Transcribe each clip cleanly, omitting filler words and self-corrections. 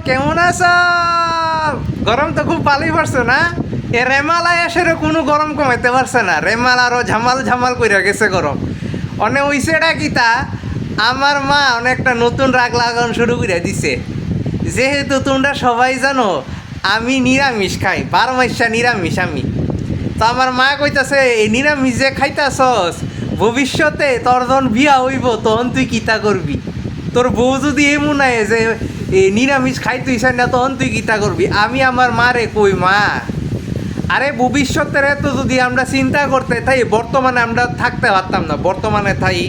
কেমন আছো? গরম তো খুব ভালোই পড়ছে না? এ রেমালা এসে কোনো গরম কমাইতে পারছে না। রেমাল আরো ঝামাল ঝামাল কইরা গেছে গরম। অনে হইছেটা কিতা, আমার মা অনেকটা নতুন রাগ লাগানো শুরু করে দিছে। যেহেতু তোমরা সবাই জানো আমি নিরামিষ খাই, 12 মাসা নিরামিষ আমি। তো আমার মা কইতাছে এই নিরামিষ যে খাইতাছস, ভবিষ্যতে তোর যখন বিয়া হইব তখন তুই কিতা করবি? তোর বউ যদি এমন আয় যে এই নিরামিষ খাইতে ইচ্ছা না, তখন তুই কিতা করবি? আমি আমার মারে কই, মা আরে ভবিষ্যতের এত যদি আমরা চিন্তা করতে তাই বর্তমানে আমরা থাকতে পারতাম না, বর্তমানে থাই।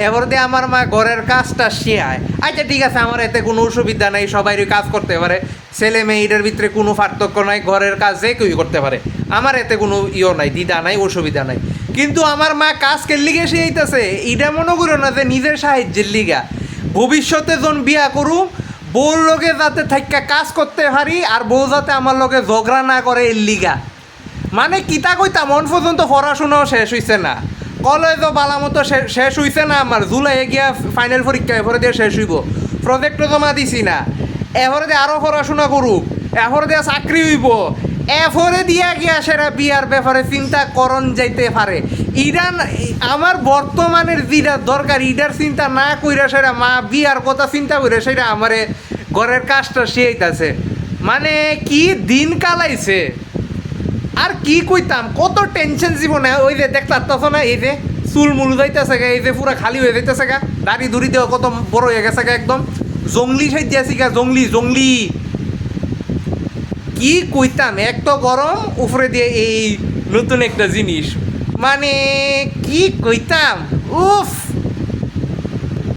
এবার দিয়ে আমার মা ঘরের কাজটা শেয়ায়। আচ্ছা ঠিক আছে, আমার এতে কোনো অসুবিধা নাই, সবাইরই কাজ করতে পারে, ছেলে মেয়েদের ভিতরে কোনো পার্থক্য নাই, ঘরের কাজ যে কেউই করতে পারে, আমার এতে কোনো নাই, দ্বিধা নাই, অসুবিধা নাই। কিন্তু আমার মা কাজকে লিগে শিখাইতেছে, এটা মনে করো না যে নিজের সাহায্যের লিগা। ভবিষ্যতে যখন বিয়া করুম, বউর লোকে যাতে থাইকা কাজ করতে পারি, আর বউ যাতে আমার লোকে ঝগড়া না করে এর লিগা। মানে কিতা কইতাম, মন পর্যন্ত পড়াশোনাও শেষ হইছে না, কলেজও বালা মতো শেষ হইছে না, আমার জুলাইয়ে গিয়া ফাইনাল পরীক্ষা এরপরে দিয়ে শেষ হইব, প্রজেক্টও জমা দিছি না, এরপরে দিয়ে আরও পড়াশোনা করুক, এরপরে দিয়ে চাকরি হইব, এরপরে দিয়া গিয়া সেরা বিয়ার ব্যাপারে চিন্তা করণ যাইতে পারে। ইরান আমার বর্তমানের যেটা দরকার ইটার চিন্তা না কইরা সেরা মা বিয়ার কথা চিন্তা করে সেটা আমারে ঘরের কাজটা শিখাইতাছে। মানে কি দিন কালাইছে, আর কি কইতাম, কত টেনশন জীবনে। ওই যে দেখতে না, এই যে চুল মুল যাইতেছে গা, এই যে পুরা খালি হয়ে যাইতেছে গা, দাড়ি ধুড়ি দেওয়া কত বড় হয়ে গেছে গা, একদম জঙ্গলি সাইড আছি গা, জঙ্গলি জঙ্গলি। কি কইতাম, এক তো গরম, উপরে দিয়ে এই নতুন একটা জিনিস, মানে কি কইতাম, উফ।